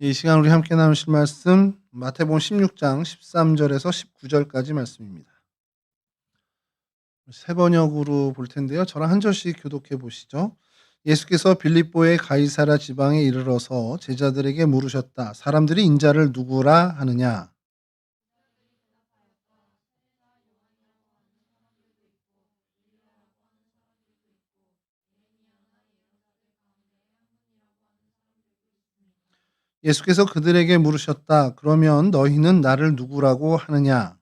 이 시간 우리 함께 나누실 말씀 마태복음 16장 13절에서 19절까지 말씀입니다. 세 번역으로 볼 텐데요. 저랑 한 절씩 교독해 보시죠. 예수께서 빌립보의 가이사랴 지방에 이르러서 제자들에게 물으셨다. 사람들이 인자를 누구라 하느냐? 예수께서 그들에게 물으셨다. 그러면 너희는 나를 누구라고 하느냐?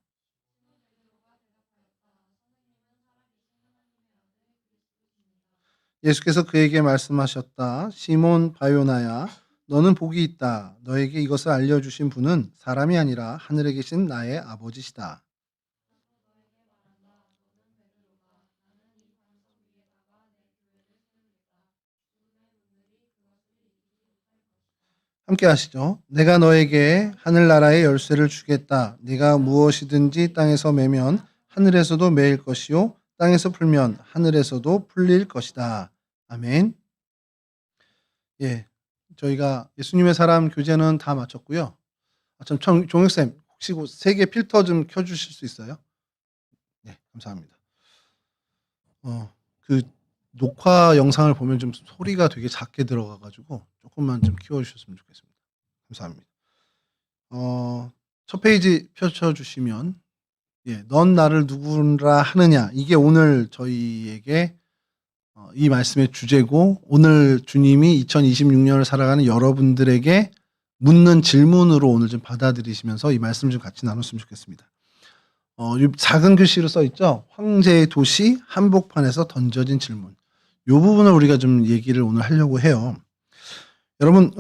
예수께서 그에게 말씀하셨다. 시몬 바요나야, 너는 복이 있다. 너에게 이것을 알려주신 분은 사람이 아니라 하늘에 계신 나의 아버지시다. 함께 하시죠. 내가 너에게 하늘나라의 열쇠를 주겠다. 네가 무엇이든지 땅에서 매면 하늘에서도 매일 것이요 땅에서 풀면 하늘에서도 풀릴 것이다. 아멘. 예, 저희가 예수님의 사람 교재는 다 마쳤고요. 종혁쌤, 혹시 그 세계 필터 좀 켜주실 수 있어요? 네, 감사합니다. 그 녹화 영상을 보면 좀 소리가 되게 작게 들어가가지고 조금만 좀 키워주셨으면 좋겠습니다. 감사합니다. 첫 페이지 펼쳐주시면, 예, 넌 나를 누구라 하느냐, 이게 오늘 저희에게 이 말씀의 주제고, 오늘 주님이 2026년을 살아가는 여러분들에게 묻는 질문으로 오늘 좀 받아들이시면서 이 말씀을 좀 같이 나눴으면 좋겠습니다. 작은 글씨로 써 있죠. 황제의 도시 한복판에서 던져진 질문. 이 부분을 우리가 좀 얘기를 오늘 하려고 해요. 여러분,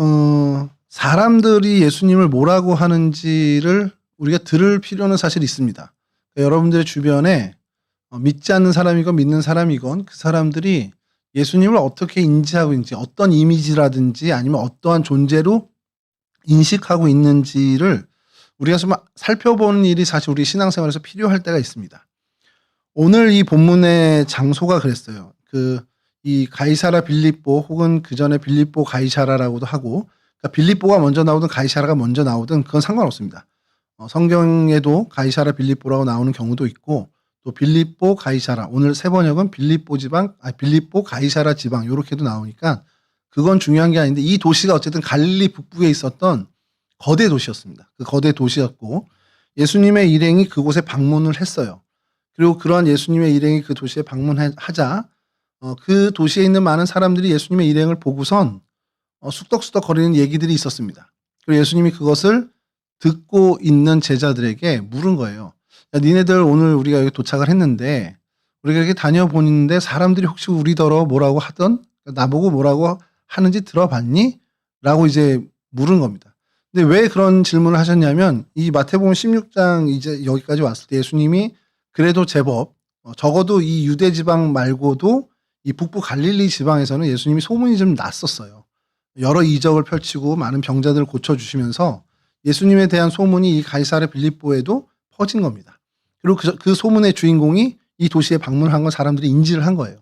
사람들이 예수님을 뭐라고 하는지를 우리가 들을 필요는 사실 있습니다. 그러니까 여러분들의 주변에 믿지 않는 사람이건 믿는 사람이건 그 사람들이 예수님을 어떻게 인지하고 있는지, 어떤 이미지라든지 아니면 어떠한 존재로 인식하고 있는지를 우리가 좀 살펴보는 일이 사실 우리 신앙생활에서 필요할 때가 있습니다. 오늘 이 본문의 장소가 그랬어요. 이 가이사라 빌립보 혹은 그 전에 빌립보 가이사라라고도 하고, 그러니까 빌립보가 먼저 나오든 가이사라가 먼저 나오든 그건 상관없습니다. 성경에도 가이사라 빌립보라고 나오는 경우도 있고, 또 빌립보 가이사라, 오늘 세 번역은 빌립보 가이사라 지방 이렇게도 나오니까 그건 중요한 게 아닌데, 이 도시가 어쨌든 갈릴리 북부에 있었던 거대 도시였습니다. 그 거대 도시였고 예수님의 일행이 그곳에 방문을 했어요. 그리고 그러한 예수님의 일행이 그 도시에 방문하자 그 도시에 있는 많은 사람들이 예수님의 일행을 보고선 쑥덕쑥덕 거리는 얘기들이 있었습니다. 그리고 예수님이 그것을 듣고 있는 제자들에게 물은 거예요. 야, 니네들 오늘 우리가 여기 도착을 했는데 우리가 이렇게 다녀보는데 사람들이 혹시 우리더러 뭐라고 하던, 나보고 뭐라고 하는지 들어봤니? 라고 이제 물은 겁니다. 근데 왜 그런 질문을 하셨냐면, 이 마태복음 16장 이제 여기까지 왔을 때 예수님이 그래도 제법 적어도 이 유대 지방 말고도 이 북부 갈릴리 지방에서는 예수님이 소문이 좀 났었어요. 여러 이적을 펼치고 많은 병자들을 고쳐주시면서 예수님에 대한 소문이 이 가이사랴 빌립보에도 퍼진 겁니다. 그리고 그 소문의 주인공이 이 도시에 방문한 걸 사람들이 인지를 한 거예요.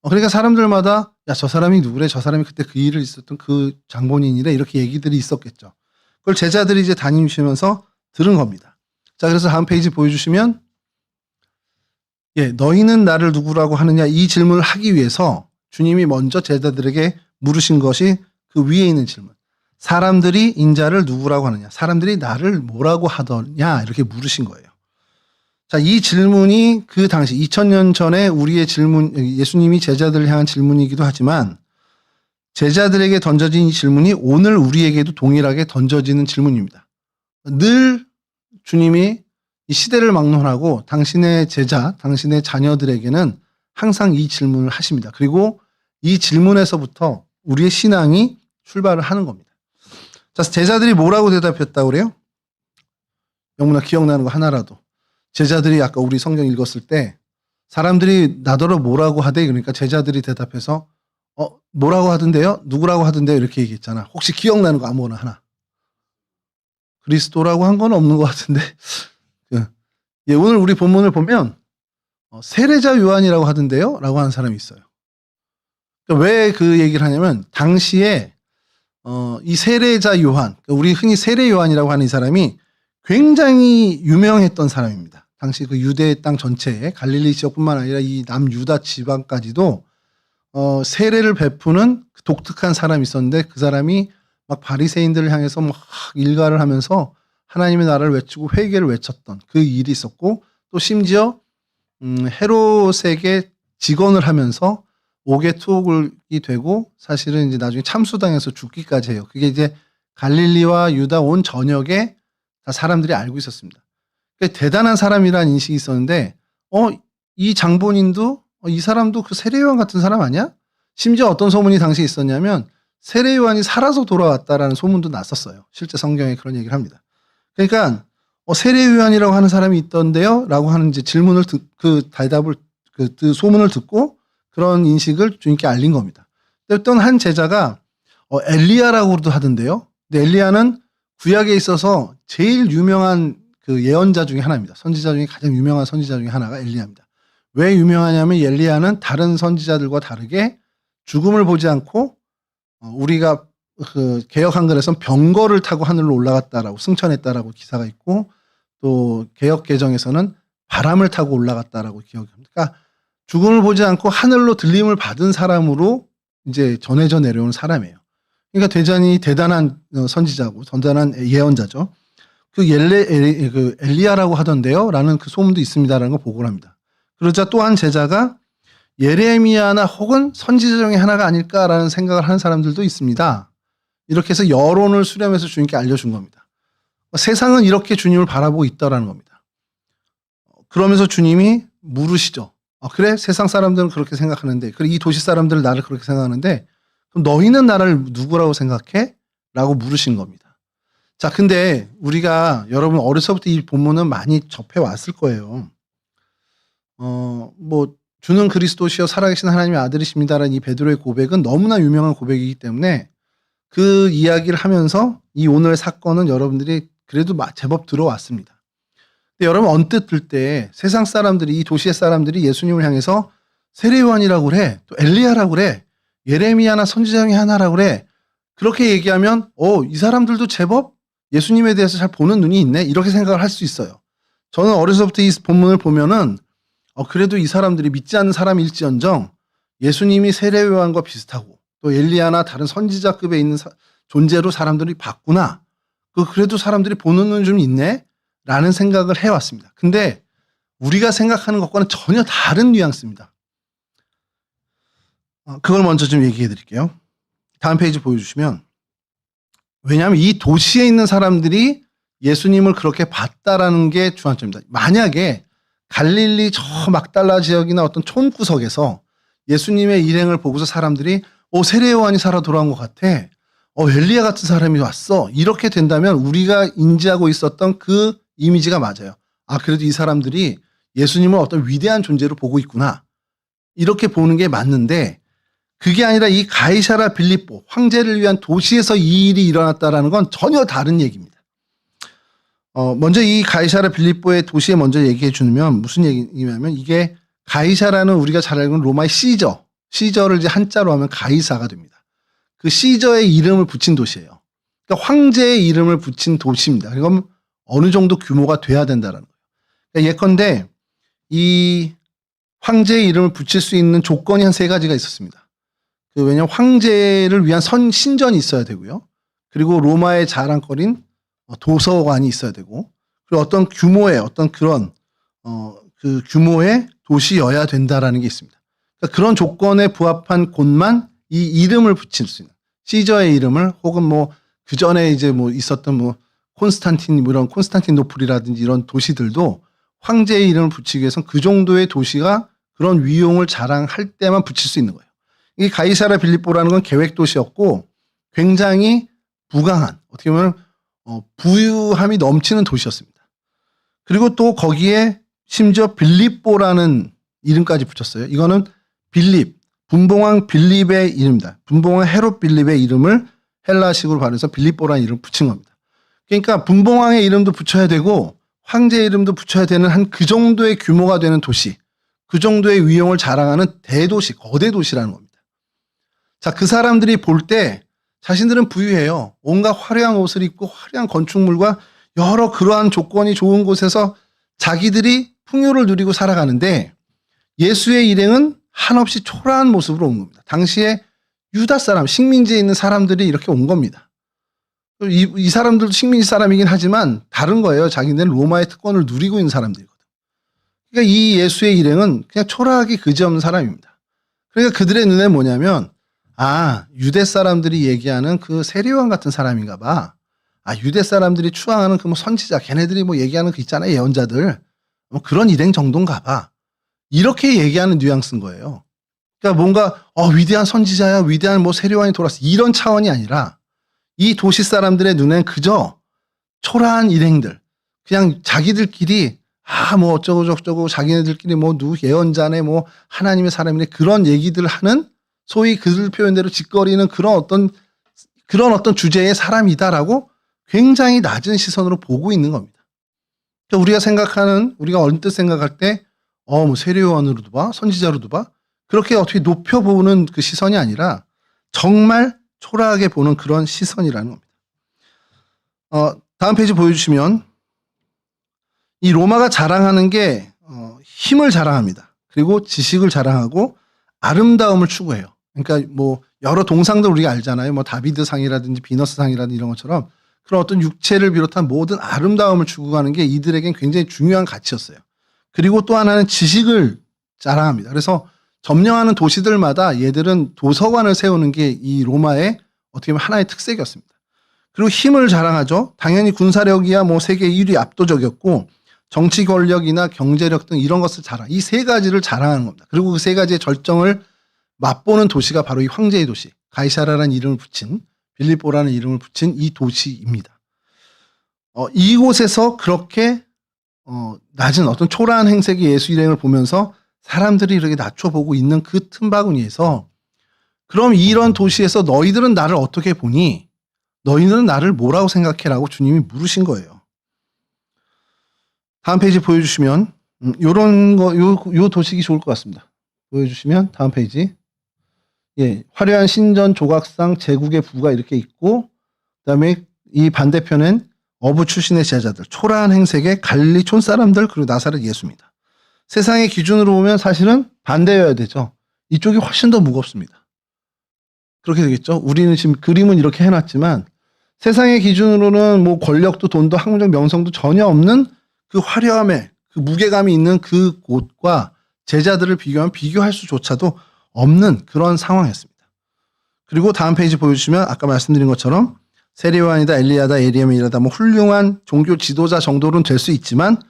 그러니까 사람들마다 야, 저 사람이 누구래? 저 사람이 그때 그 일을 있었던 그 장본인이래? 이렇게 얘기들이 있었겠죠. 그걸 제자들이 이제 다니시면서 들은 겁니다. 자, 그래서 다음 페이지 보여주시면, 예, 너희는 나를 누구라고 하느냐, 이 질문을 하기 위해서 주님이 먼저 제자들에게 물으신 것이 그 위에 있는 질문. 사람들이 인자를 누구라고 하느냐, 사람들이 나를 뭐라고 하더냐, 이렇게 물으신 거예요. 자, 이 질문이 그 당시 2000년 전에 우리의 질문, 예수님이 제자들을 향한 질문이기도 하지만 제자들에게 던져진 이 질문이 오늘 우리에게도 동일하게 던져지는 질문입니다. 늘 주님이 이 시대를 막론하고 당신의 제자, 당신의 자녀들에게는 항상 이 질문을 하십니다. 그리고 이 질문에서부터 우리의 신앙이 출발을 하는 겁니다. 자, 제자들이 뭐라고 대답했다고 그래요? 영문아 기억나는 거 하나라도. 제자들이 아까 우리 성경 읽었을 때 사람들이 나더러 뭐라고 하대? 그러니까 제자들이 대답해서 뭐라고 하던데요? 누구라고 하던데요? 이렇게 얘기했잖아. 혹시 기억나는 거 아무거나 하나. 그리스도라고 한 건 없는 것 같은데. 예, 오늘 우리 본문을 보면 세례자 요한이라고 하던데요? 라고 하는 사람이 있어요. 그러니까 왜 그 얘기를 하냐면 당시에 이 세례자 요한, 우리 흔히 세례 요한이라고 하는 이 사람이 굉장히 유명했던 사람입니다. 당시 그 유대 땅 전체에 갈릴리 지역뿐만 아니라 이 남유다 지방까지도 세례를 베푸는 독특한 사람이 있었는데 그 사람이 막 바리새인들을 향해서 막 일갈을 하면서 하나님의 나라를 외치고 회개를 외쳤던 그 일이 있었고 또 심지어 헤롯에게 직언을 하면서 옥에 투옥이 되고 사실은 이제 나중에 참수당해서 죽기까지 해요. 그게 이제 갈릴리와 유다 온 전역에 다 사람들이 알고 있었습니다. 그러니까 대단한 사람이라는 인식이 있었는데 이 장본인도 이 사람도 그 세례요한 같은 사람 아니야? 심지어 어떤 소문이 당시에 있었냐면 세례요한이 살아서 돌아왔다라는 소문도 났었어요. 실제 성경에 그런 얘기를 합니다. 그러니까 세례요한이라고 하는 사람이 있던데요? 라고 하는 이제 질문을 그 소문을 듣고 그런 인식을 주님께 알린 겁니다. 어떤 한 제자가 엘리야라고도 하던데요. 근데 엘리야는 구약에 있어서 제일 유명한 그 예언자 중에 하나입니다. 선지자 중에 가장 유명한 선지자 중에 하나가 엘리야입니다. 왜 유명하냐면 엘리야는 다른 선지자들과 다르게 죽음을 보지 않고 우리가 그 개역 한글에서는 병거를 타고 하늘로 올라갔다라고 승천했다라고 기사가 있고 또 개역 개정에서는 바람을 타고 올라갔다라고 기억합니다. 그러니까 죽음을 보지 않고 하늘로 들림을 받은 사람으로 이제 전해져 내려온 사람이에요. 그러니까 대단히 대단한 선지자고 대단한 예언자죠. 그 엘리야라고 하던데요? 라는 그 소문도 있습니다라는 걸 보고를 합니다. 그러자 또 한 제자가 예레미야나 혹은 선지자 중에 하나가 아닐까라는 생각을 하는 사람들도 있습니다. 이렇게 해서 여론을 수렴해서 주님께 알려준 겁니다. 세상은 이렇게 주님을 바라보고 있다라는 겁니다. 그러면서 주님이 물으시죠. 그래? 세상 사람들은 그렇게 생각하는데, 그래, 이 도시 사람들은 나를 그렇게 생각하는데, 그럼 너희는 나를 누구라고 생각해? 라고 물으신 겁니다. 자, 근데 우리가 여러분 어려서부터 이 본문은 많이 접해 왔을 거예요. 주는 그리스도시여 살아계신 하나님의 아들이십니다라는 이 베드로의 고백은 너무나 유명한 고백이기 때문에 그 이야기를 하면서 이 오늘 사건은 여러분들이 그래도 제법 들어왔습니다. 근데 여러분 언뜻 들 때 세상 사람들이 이 도시의 사람들이 예수님을 향해서 세례요한이라고 그래, 또 엘리야라고 그래, 예레미야나 선지자 중에 하나라고 그래. 그렇게 얘기하면 이 사람들도 제법 예수님에 대해서 잘 보는 눈이 있네 이렇게 생각을 할 수 있어요. 저는 어려서부터 이 본문을 보면은 그래도 이 사람들이 믿지 않는 사람일지언정 예수님이 세례요한과 비슷하고 또 엘리야나 다른 선지자급에 있는 존재로 사람들이 봤구나. 그래도 사람들이 보는 눈이 좀 있네 라는 생각을 해왔습니다. 근데 우리가 생각하는 것과는 전혀 다른 뉘앙스입니다. 그걸 먼저 좀 얘기해 드릴게요. 다음 페이지 보여주시면, 왜냐하면 이 도시에 있는 사람들이 예수님을 그렇게 봤다라는 게 주안점입니다. 만약에 갈릴리 저 막달라 지역이나 어떤 촌구석에서 예수님의 일행을 보고서 사람들이 세례요한이 살아 돌아온 것 같아, 엘리야 같은 사람이 왔어, 이렇게 된다면 우리가 인지하고 있었던 그 이미지가 맞아요. 그래도 이 사람들이 예수님을 어떤 위대한 존재로 보고 있구나 이렇게 보는 게 맞는데, 그게 아니라 이 가이사라 빌립보 황제를 위한 도시에서 이 일이 일어났다라는 건 전혀 다른 얘기입니다. 먼저 이 가이사라 빌립보의 도시에 먼저 얘기해 주면 무슨 얘기냐면, 이게 가이사라는 우리가 잘 알고 있는 로마의 시저를 이제 한자로 하면 가이사가 됩니다. 그 시저의 이름을 붙인 도시예요. 그러니까 황제의 이름을 붙인 도시입니다. 그럼 어느 정도 규모가 돼야 된다는 거예요. 그러니까 예컨대 이 황제의 이름을 붙일 수 있는 조건이 한 3가지가 있었습니다. 왜냐하면 황제를 위한 신전이 있어야 되고요. 그리고 로마의 자랑거리인 도서관이 있어야 되고, 그리고 어떤 규모의 그런 그 규모의 도시여야 된다라는 게 있습니다. 그러니까 그런 조건에 부합한 곳만 이 이름을 붙일 수 있는, 시저의 이름을, 혹은 그 전에 이제 있었던 이런 콘스탄티노플이라든지 이런 도시들도 황제의 이름을 붙이기 위해서는 그 정도의 도시가 그런 위용을 자랑할 때만 붙일 수 있는 거예요. 이 가이사라 빌립보라는 건 계획 도시였고 굉장히 부강한, 어떻게 보면 부유함이 넘치는 도시였습니다. 그리고 또 거기에 심지어 빌립보라는 이름까지 붙였어요. 이거는 분봉왕 빌립의 이름입니다. 분봉왕 헤롯 빌립의 이름을 헬라식으로 발음해서 빌립보라는 이름을 붙인 겁니다. 그러니까 분봉왕의 이름도 붙여야 되고 황제의 이름도 붙여야 되는 그 정도의 규모가 되는 도시, 그 정도의 위용을 자랑하는 대도시, 거대 도시라는 겁니다. 자, 그 사람들이 볼 때 자신들은 부유해요. 온갖 화려한 옷을 입고 화려한 건축물과 여러 그러한 조건이 좋은 곳에서 자기들이 풍요를 누리고 살아가는데 예수의 일행은 한없이 초라한 모습으로 온 겁니다. 당시에 유다 사람, 식민지에 있는 사람들이 이렇게 온 겁니다. 이 사람들도 식민지 사람이긴 하지만 다른 거예요. 자기네는 로마의 특권을 누리고 있는 사람들이거든. 그러니까 이 예수의 일행은 그냥 초라하게 그지없는 사람입니다. 그러니까 그들의 눈에 뭐냐면 유대 사람들이 얘기하는 그 세례요한 같은 사람인가 봐. 유대 사람들이 추앙하는 그 뭐 선지자, 걔네들이 뭐 얘기하는 그 있잖아요. 예언자들. 뭐 그런 일행 정도인가 봐. 이렇게 얘기하는 뉘앙스인 거예요. 그러니까 뭔가 위대한 선지자야, 위대한 뭐 세례요한이 돌아왔어. 이런 차원이 아니라 이 도시 사람들의 눈엔 그저 초라한 일행들, 그냥 자기들끼리 뭐 어쩌고 자기네들끼리 뭐 누구 예언자네 뭐 하나님의 사람이네 그런 얘기들 하는 소위 그들 표현대로 짓거리는 그런 어떤 주제의 사람이다라고 굉장히 낮은 시선으로 보고 있는 겁니다. 그러니까 우리가 언뜻 생각할 때 뭐 세례요한으로도 봐, 선지자로도 봐, 그렇게 어떻게 높여보는 그 시선이 아니라 정말 초라하게 보는 그런 시선이라는 겁니다. 다음 페이지 보여주시면 이 로마가 자랑하는 게 힘을 자랑합니다. 그리고 지식을 자랑하고 아름다움을 추구해요. 그러니까 뭐 여러 동상들 우리가 알잖아요. 뭐 다비드상이라든지 비너스상이라든지 이런 것처럼 그런 어떤 육체를 비롯한 모든 아름다움을 추구하는 게 이들에겐 굉장히 중요한 가치였어요. 그리고 또 하나는 지식을 자랑합니다. 그래서 점령하는 도시들마다 얘들은 도서관을 세우는 게 이 로마의 어떻게 보면 하나의 특색이었습니다. 그리고 힘을 자랑하죠. 당연히 군사력이야 뭐 세계 1위 압도적이었고 정치 권력이나 경제력 등 이런 것을 이 세 가지를 자랑하는 겁니다. 그리고 그 세 가지의 절정을 맛보는 도시가 바로 이 황제의 도시, 가이사라라는 이름을 붙인 빌립보라는 이름을 붙인 이 도시입니다. 이곳에서 그렇게 낮은 어떤 초라한 행색의 예수 일행을 보면서 사람들이 이렇게 낮춰보고 있는 그 틈바구니에서 그럼 이런 도시에서 너희들은 나를 어떻게 보니? 너희들은 나를 뭐라고 생각해라고 주님이 물으신 거예요. 다음 페이지 보여주시면 요 도식이 좋을 것 같습니다. 보여주시면 다음 페이지. 화려한 신전 조각상 제국의 부가 이렇게 있고 그다음에 이 반대편엔 어부 출신의 제자들, 초라한 행색의 갈릴리 촌사람들 그리고 나사렛 예수입니다. 세상의 기준으로 보면 사실은 반대여야 되죠. 이쪽이 훨씬 더 무겁습니다. 그렇게 되겠죠. 우리는 지금 그림은 이렇게 해놨지만 세상의 기준으로는 뭐 권력도 돈도 학문적 명성도 전혀 없는 그 화려함에 그 무게감이 있는 그 곳과 제자들을 비교하면 비교할 수조차도 없는 그런 상황이었습니다. 그리고 다음 페이지 보여주시면 아까 말씀드린 것처럼 세례요한이다, 엘리야다, 에리야이다 뭐 훌륭한 종교 지도자 정도로는 될 수 있지만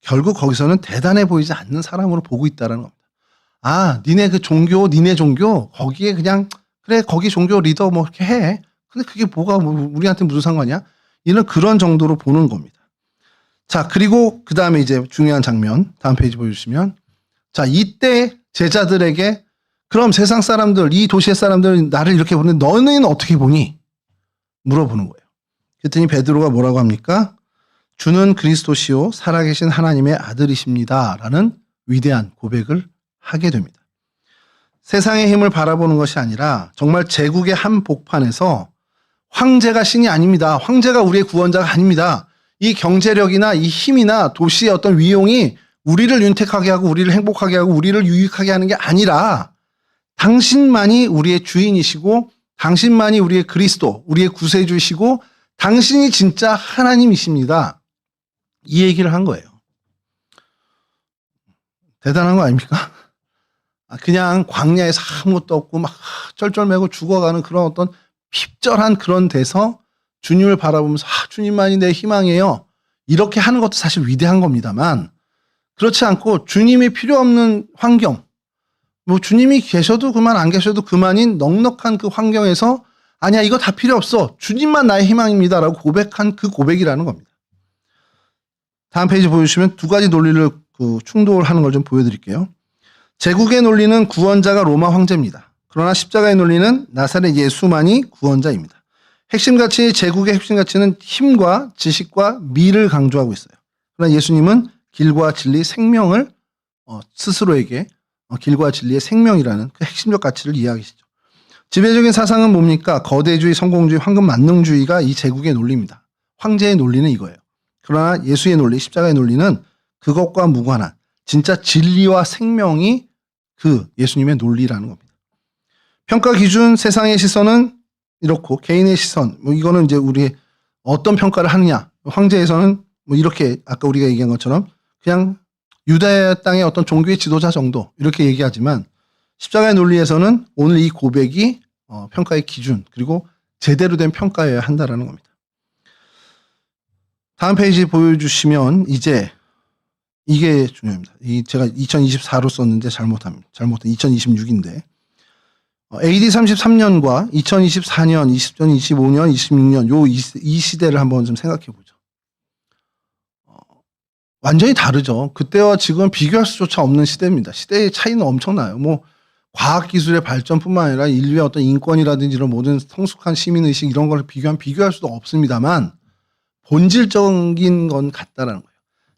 결국 거기서는 대단해 보이지 않는 사람으로 보고 있다는 겁니다. 니네 종교 거기에 그냥 그래 거기 종교 리더 뭐 이렇게 해. 근데 그게 뭐가 우리한테 무슨 상관이야? 이런 그런 정도로 보는 겁니다. 자, 그리고 그 다음에 이제 중요한 장면 다음 페이지 보여주시면 자, 이때 제자들에게 그럼 세상 사람들, 이 도시의 사람들 나를 이렇게 보는데 너는 어떻게 보니? 물어보는 거예요. 그랬더니 베드로가 뭐라고 합니까? 주는 그리스도시요 살아계신 하나님의 아들이십니다. 라는 위대한 고백을 하게 됩니다. 세상의 힘을 바라보는 것이 아니라 정말 제국의 한복판에서 황제가 신이 아닙니다. 황제가 우리의 구원자가 아닙니다. 이 경제력이나 이 힘이나 도시의 어떤 위용이 우리를 윤택하게 하고 우리를 행복하게 하고 우리를 유익하게 하는 게 아니라 당신만이 우리의 주인이시고 당신만이 우리의 그리스도, 우리의 구세주이시고 당신이 진짜 하나님이십니다. 이 얘기를 한 거예요. 대단한 거 아닙니까? 그냥 광야에서 아무것도 없고 막 쩔쩔매고 죽어가는 그런 어떤 핍절한 그런 데서 주님을 바라보면서 주님만이 내 희망이에요. 이렇게 하는 것도 사실 위대한 겁니다만 그렇지 않고 주님이 필요 없는 환경, 뭐 주님이 계셔도 그만 안 계셔도 그만인 넉넉한 그 환경에서 아니야 이거 다 필요 없어. 주님만 나의 희망입니다라고 고백한 그 고백이라는 겁니다. 다음 페이지 보여주시면 두 가지 논리를 충돌하는 걸 좀 보여드릴게요. 제국의 논리는 구원자가 로마 황제입니다. 그러나 십자가의 논리는 나사렛 예수만이 구원자입니다. 핵심 가치, 제국의 핵심 가치는 힘과 지식과 미를 강조하고 있어요. 그러나 예수님은 길과 진리, 생명을 스스로에게 길과 진리의 생명이라는 그 핵심적 가치를 이야기하시죠. 지배적인 사상은 뭡니까? 거대주의, 성공주의, 황금 만능주의가 이 제국의 논리입니다. 황제의 논리는 이거예요. 그러나 예수의 논리, 십자가의 논리는 그것과 무관한 진짜 진리와 생명이 그 예수님의 논리라는 겁니다. 평가 기준, 세상의 시선은 이렇고 개인의 시선, 뭐 이거는 이제 우리 어떤 평가를 하느냐. 황제에서는 뭐 이렇게 아까 우리가 얘기한 것처럼 그냥 유대 땅의 어떤 종교의 지도자 정도 이렇게 얘기하지만 십자가의 논리에서는 오늘 이 고백이 평가의 기준 그리고 제대로 된 평가여야 한다라는 겁니다. 다음 페이지 보여주시면 이제 이게 중요합니다. 제가 2024로 썼는데 잘못한 2026인데 AD 33년과 2024년, 2025년, 26년 이 시대를 한번 좀 생각해 보죠. 완전히 다르죠. 그때와 지금은 비교할 수조차 없는 시대입니다. 시대의 차이는 엄청나요. 뭐 과학기술의 발전뿐만 아니라 인류의 어떤 인권이라든지 이런 모든 성숙한 시민의식 이런 걸 비교할 수도 없습니다만 본질적인 건 같다라는 거예요.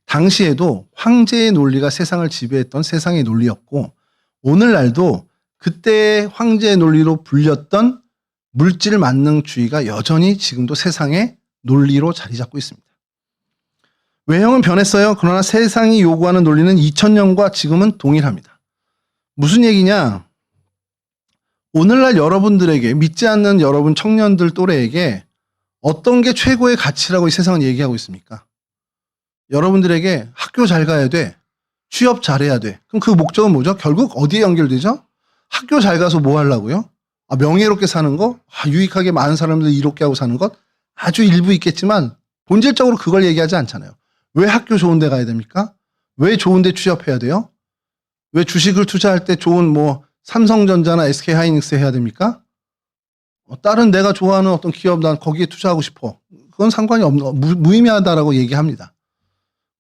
당시에도 황제의 논리가 세상을 지배했던 세상의 논리였고 오늘날도 그때의 황제의 논리로 불렸던 물질 만능주의가 여전히 지금도 세상의 논리로 자리 잡고 있습니다. 외형은 변했어요. 그러나 세상이 요구하는 논리는 2000년과 지금은 동일합니다. 무슨 얘기냐? 오늘날 여러분들에게 믿지 않는 여러분 청년들 또래에게 어떤 게 최고의 가치라고 이 세상은 얘기하고 있습니까? 여러분들에게 학교 잘 가야 돼. 취업 잘해야 돼. 그럼 그 목적은 뭐죠? 결국 어디에 연결되죠? 학교 잘 가서 뭐 하려고요? 명예롭게 사는 거? 유익하게 많은 사람들 이롭게 하고 사는 것? 아주 일부 있겠지만 본질적으로 그걸 얘기하지 않잖아요. 왜 학교 좋은 데 가야 됩니까? 왜 좋은 데 취업해야 돼요? 왜 주식을 투자할 때 좋은 뭐 삼성전자나 SK하이닉스 해야 됩니까? 다른 내가 좋아하는 어떤 기업 난 거기에 투자하고 싶어. 그건 상관이 없는 무의미하다라고 얘기합니다.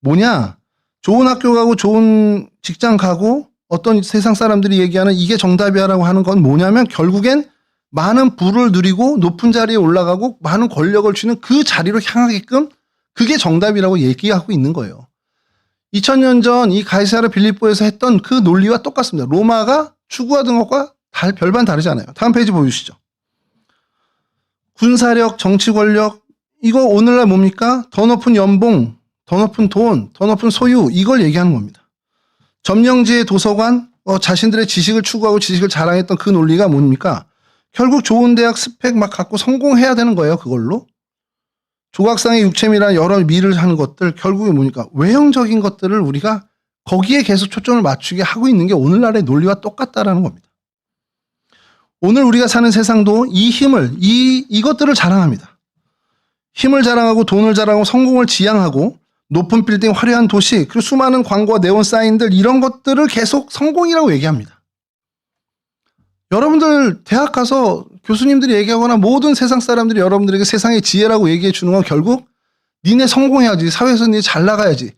뭐냐? 좋은 학교 가고 좋은 직장 가고 어떤 세상 사람들이 얘기하는 이게 정답이야라고 하는 건 뭐냐면 결국엔 많은 부를 누리고 높은 자리에 올라가고 많은 권력을 쥐는 그 자리로 향하게끔 그게 정답이라고 얘기하고 있는 거예요. 2000년 전 이 가이사르 빌립보에서 했던 그 논리와 똑같습니다. 로마가 추구하던 것과 별반 다르지 않아요. 다음 페이지 보여주시죠. 군사력, 정치 권력 이거 오늘날 뭡니까? 더 높은 연봉, 더 높은 돈, 더 높은 소유 이걸 얘기하는 겁니다. 점령지의 도서관, 자신들의 지식을 추구하고 지식을 자랑했던 그 논리가 뭡니까? 결국 좋은 대학 스펙 막 갖고 성공해야 되는 거예요. 그걸로. 조각상의 육체미라는 여러 미를 하는 것들 결국에 뭡니까? 외형적인 것들을 우리가 거기에 계속 초점을 맞추게 하고 있는 게 오늘날의 논리와 똑같다라는 겁니다. 오늘 우리가 사는 세상도 이 힘을, 이것들을 자랑합니다. 힘을 자랑하고 돈을 자랑하고 성공을 지향하고 높은 빌딩, 화려한 도시, 그리고 수많은 광고와 네온 사인들 이런 것들을 계속 성공이라고 얘기합니다. 여러분들 대학 가서 교수님들이 얘기하거나 모든 세상 사람들이 여러분들에게 세상의 지혜라고 얘기해 주는 건 결국 니네 성공해야지, 사회에서 니네 잘 나가야지.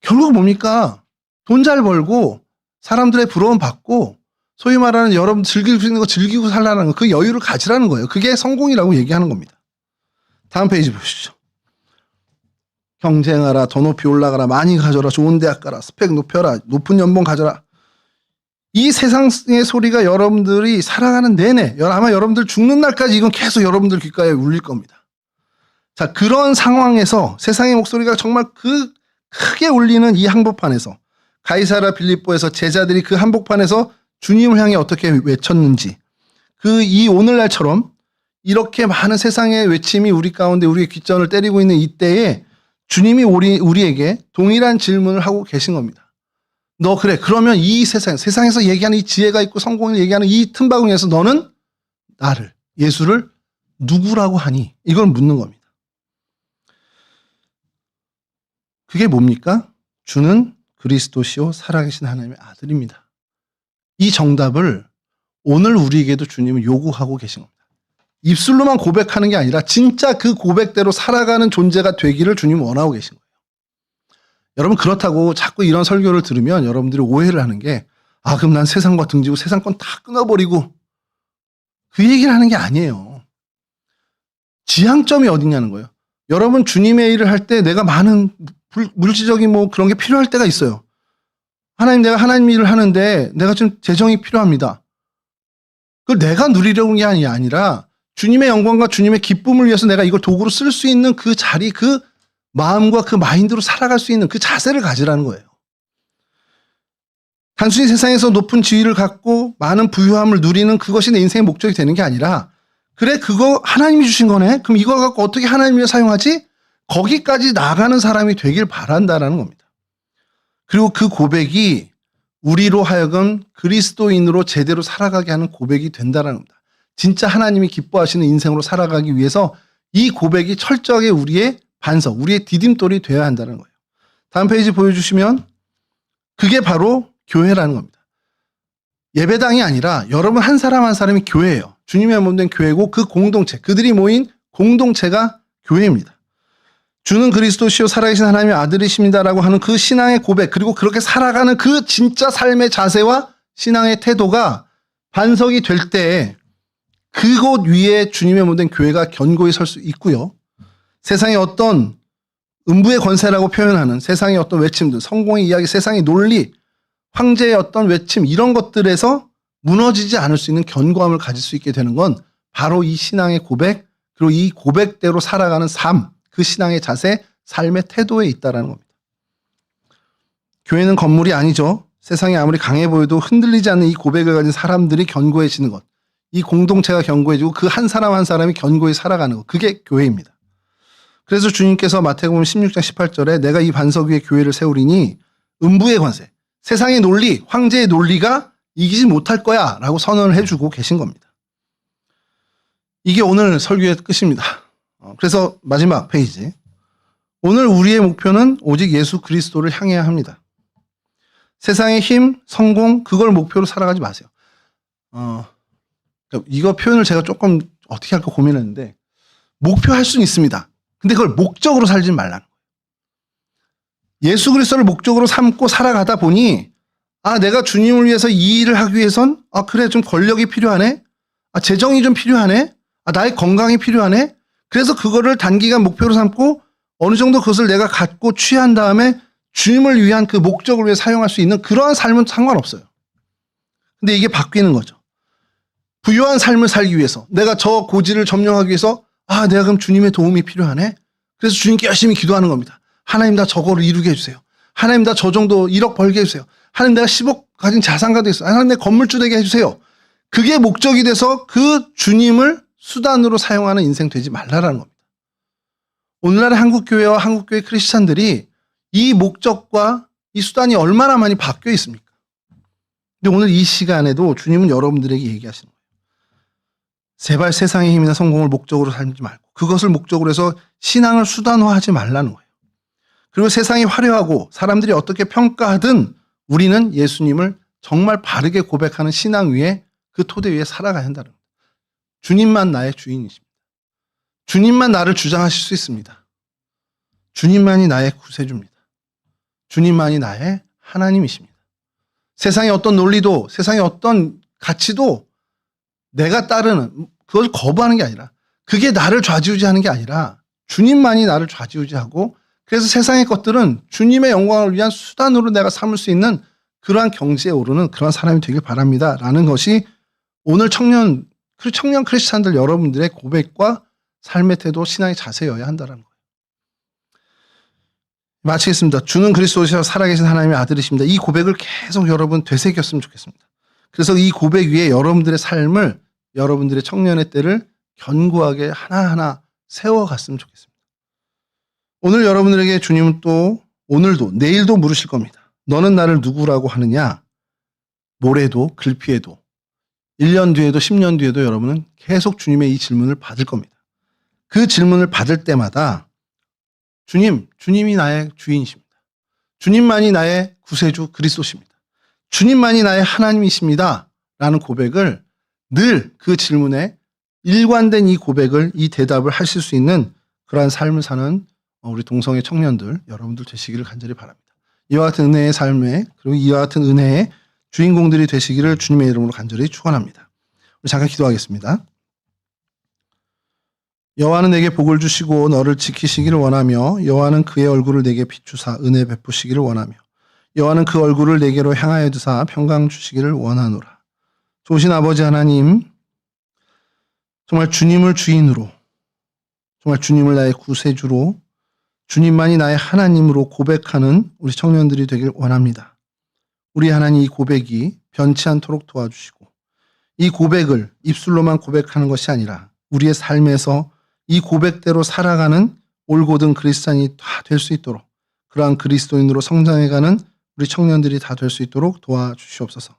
결국 뭡니까? 돈 잘 벌고 사람들의 부러움 받고 소위 말하는 여러분 즐길 수 있는 거 즐기고 살라는 거, 그 여유를 가지라는 거예요. 그게 성공이라고 얘기하는 겁니다. 다음 페이지 보시죠. 경쟁하라, 더 높이 올라가라, 많이 가져라, 좋은 대학 가라, 스펙 높여라, 높은 연봉 가져라. 이 세상의 소리가 여러분들이 살아가는 내내 아마 여러분들 죽는 날까지 이건 계속 여러분들 귓가에 울릴 겁니다. 자, 그런 상황에서 세상의 목소리가 정말 크게 울리는 이 한복판에서 가이사라 빌립보에서 제자들이 그 한복판에서 주님을 향해 어떻게 외쳤는지 이 오늘날처럼 이렇게 많은 세상의 외침이 우리 가운데 우리의 귓전을 때리고 있는 이때에 주님이 우리에게 동일한 질문을 하고 계신 겁니다. 너 그래 그러면 이 세상에서 얘기하는 이 지혜가 있고 성공을 얘기하는 이 틈바구니에서 너는 나를 예수를 누구라고 하니? 이걸 묻는 겁니다. 그게 뭡니까? 주는 그리스도시요 살아계신 하나님의 아들입니다. 이 정답을 오늘 우리에게도 주님은 요구하고 계신 겁니다. 입술로만 고백하는 게 아니라 진짜 그 고백대로 살아가는 존재가 되기를 주님은 원하고 계신 거예요. 여러분 그렇다고 자꾸 이런 설교를 들으면 여러분들이 오해를 하는 게 그럼 난 세상과 등지고 세상권 다 끊어버리고 그 얘기를 하는 게 아니에요. 지향점이 어디냐는 거예요. 여러분 주님의 일을 할 때 내가 많은 물질적인 뭐 그런 게 필요할 때가 있어요. 내가 하나님 일을 하는데 내가 좀 재정이 필요합니다. 그걸 내가 누리려는 게 아니라 주님의 영광과 주님의 기쁨을 위해서 내가 이걸 도구로 쓸 수 있는 그 자리, 그 마음과 그 마인드로 살아갈 수 있는 그 자세를 가지라는 거예요. 단순히 세상에서 높은 지위를 갖고 많은 부유함을 누리는 그것이 내 인생의 목적이 되는 게 아니라, 그래, 그거 하나님이 주신 거네? 그럼 이걸 갖고 어떻게 하나님 위해 사용하지? 거기까지 나가는 사람이 되길 바란다라는 겁니다. 그리고 그 고백이 우리로 하여금 그리스도인으로 제대로 살아가게 하는 고백이 된다는 겁니다. 진짜 하나님이 기뻐하시는 인생으로 살아가기 위해서 이 고백이 철저하게 우리의 반석, 우리의 디딤돌이 되어야 한다는 거예요. 다음 페이지 보여주시면 그게 바로 교회라는 겁니다. 예배당이 아니라 여러분 한 사람 한 사람이 교회예요. 주님의 몸된 교회고 그 공동체, 그들이 모인 공동체가 교회입니다. 주는 그리스도시요 살아계신 하나님의 아들이십니다라고 하는 그 신앙의 고백, 그리고 그렇게 살아가는 그 진짜 삶의 자세와 신앙의 태도가 반석이 될 때 그곳 위에 주님의 몸된 교회가 견고히 설 수 있고요. 세상의 어떤 음부의 권세라고 표현하는 세상의 어떤 외침들, 성공의 이야기, 세상의 논리, 황제의 어떤 외침, 이런 것들에서 무너지지 않을 수 있는 견고함을 가질 수 있게 되는 건 바로 이 신앙의 고백, 그리고 이 고백대로 살아가는 삶, 그 신앙의 자세, 삶의 태도에 있다는 겁니다. 교회는 건물이 아니죠. 세상이 아무리 강해 보여도 흔들리지 않는 이 고백을 가진 사람들이 견고해지는 것, 이 공동체가 견고해지고 그 한 사람 한 사람이 견고히 살아가는 것, 그게 교회입니다. 그래서 주님께서 마태복음 16장 18절에 내가 이 반석 위에 교회를 세우리니 음부의 권세, 세상의 논리, 황제의 논리가 이기지 못할 거야 라고 선언을 해주고 계신 겁니다. 이게 오늘 설교의 끝입니다. 그래서 마지막 페이지. 오늘 우리의 목표는 오직 예수 그리스도를 향해야 합니다. 세상의 힘, 성공, 그걸 목표로 살아가지 마세요. 이거 표현을 제가 조금 어떻게 할까 고민했는데, 목표할 수는 있습니다. 근데 그걸 목적으로 살지는 말라는 거예요. 예수 그리스도를 목적으로 삼고 살아가다 보니, 내가 주님을 위해서 이 일을 하기 위해선, 그래, 좀 권력이 필요하네? 재정이 좀 필요하네? 나의 건강이 필요하네? 그래서 그거를 단기간 목표로 삼고 어느 정도 그것을 내가 갖고 취한 다음에 주님을 위한 그 목적을 위해 사용할 수 있는 그러한 삶은 상관없어요. 근데 이게 바뀌는 거죠. 부유한 삶을 살기 위해서, 내가 저 고지를 점령하기 위해서 내가 그럼 주님의 도움이 필요하네? 그래서 주님께 열심히 기도하는 겁니다. 하나님 나 저거를 이루게 해주세요. 하나님 나 저 정도 1억 벌게 해주세요. 하나님 내가 10억 가진 자산가 되겠어요. 하나님 내 건물주 되게 해주세요. 그게 목적이 돼서 그 주님을 수단으로 사용하는 인생 되지 말라라는 겁니다. 오늘날의 한국교회와 한국교회 크리스찬들이 이 목적과 이 수단이 얼마나 많이 바뀌어 있습니까? 근데 오늘 이 시간에도 주님은 여러분들에게 얘기하시는 거예요. 제발 세상의 힘이나 성공을 목적으로 살지 말고 그것을 목적으로 해서 신앙을 수단화하지 말라는 거예요. 그리고 세상이 화려하고 사람들이 어떻게 평가하든 우리는 예수님을 정말 바르게 고백하는 신앙 위에, 그 토대 위에 살아가야 한다는 겁니다. 주님만 나의 주인이십니다. 주님만 나를 주장하실 수 있습니다. 주님만이 나의 구세주입니다. 주님만이 나의 하나님이십니다. 세상의 어떤 논리도, 세상의 어떤 가치도 내가 따르는, 그걸 거부하는 게 아니라, 그게 나를 좌지우지하는 게 아니라 주님만이 나를 좌지우지하고, 그래서 세상의 것들은 주님의 영광을 위한 수단으로 내가 삼을 수 있는 그러한 경지에 오르는 그러한 사람이 되길 바랍니다 라는 것이 오늘 청년 크리스찬들 여러분들의 고백과 삶의 태도, 신앙의 자세여야 한다는 거예요. 마치겠습니다. 주는 그리스도시여 살아계신 하나님의 아들이십니다. 이 고백을 계속 여러분 되새겼으면 좋겠습니다. 그래서 이 고백 위에 여러분들의 삶을, 여러분들의 청년의 때를 견고하게 하나하나 세워갔으면 좋겠습니다. 오늘 여러분들에게 주님은 또 오늘도 내일도 물으실 겁니다. 너는 나를 누구라고 하느냐? 모레도 글피에도 1년 뒤에도 10년 뒤에도 여러분은 계속 주님의 이 질문을 받을 겁니다. 그 질문을 받을 때마다 주님이 나의 주인이십니다. 주님만이 나의 구세주 그리스도십니다. 주님만이 나의 하나님이십니다 라는 고백을, 늘 그 질문에 일관된 이 고백을, 이 대답을 하실 수 있는 그러한 삶을 사는 우리 동성애 청년들 여러분들 되시기를 간절히 바랍니다. 이와 같은 은혜의 삶에, 그리고 이와 같은 은혜의 주인공들이 되시기를 주님의 이름으로 간절히 축원합니다. 우리 잠깐 기도하겠습니다. 여호와는 내게 복을 주시고 너를 지키시기를 원하며, 여호와는 그의 얼굴을 내게 비추사 은혜 베푸시기를 원하며, 여호와는 그 얼굴을 내게로 향하여 두사 평강 주시기를 원하노라. 좋으신 아버지 하나님, 정말 주님을 주인으로, 정말 주님을 나의 구세주로, 주님만이 나의 하나님으로 고백하는 우리 청년들이 되길 원합니다. 우리 하나님 이 고백이 변치 않도록 도와주시고, 이 고백을 입술로만 고백하는 것이 아니라 우리의 삶에서 이 고백대로 살아가는 올곧은 그리스도인이 다 될 수 있도록, 그러한 그리스도인으로 성장해가는 우리 청년들이 다 될 수 있도록 도와주시옵소서.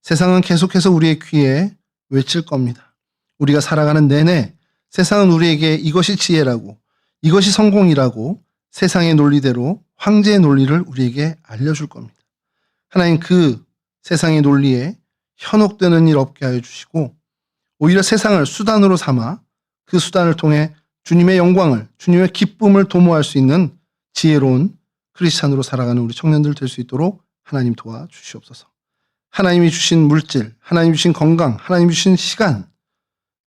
세상은 계속해서 우리의 귀에 외칠 겁니다. 우리가 살아가는 내내 세상은 우리에게 이것이 지혜라고, 이것이 성공이라고 세상의 논리대로 황제의 논리를 우리에게 알려줄 겁니다. 하나님, 그 세상의 논리에 현혹되는 일 없게 하여 주시고, 오히려 세상을 수단으로 삼아 그 수단을 통해 주님의 영광을, 주님의 기쁨을 도모할 수 있는 지혜로운 크리스찬으로 살아가는 우리 청년들 될 수 있도록 하나님 도와주시옵소서. 하나님이 주신 물질, 하나님이 주신 건강, 하나님이 주신 시간,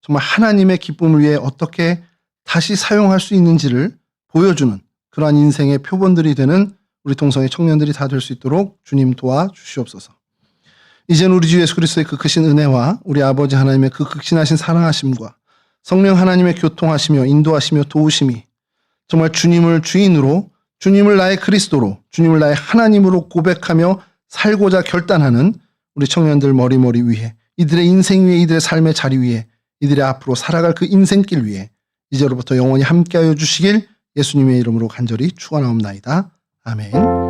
정말 하나님의 기쁨을 위해 어떻게 다시 사용할 수 있는지를 보여주는 그러한 인생의 표본들이 되는 우리 동성애 청년들이 다 될 수 있도록 주님 도와주시옵소서. 이제는 우리 주 예수 그리스도의 그 크신 은혜와 우리 아버지 하나님의 그 극진하신 사랑하심과 성령 하나님의 교통하시며 인도하시며 도우심이 정말 주님을 주인으로, 주님을 나의 그리스도로, 주님을 나의 하나님으로 고백하며 살고자 결단하는 우리 청년들 머리머리 위에, 이들의 인생 위에, 이들의 삶의 자리 위에, 이들의 앞으로 살아갈 그 인생길 위에 이제로부터 영원히 함께하여 주시길 예수님의 이름으로 간절히 축원하옵나이다. 아멘.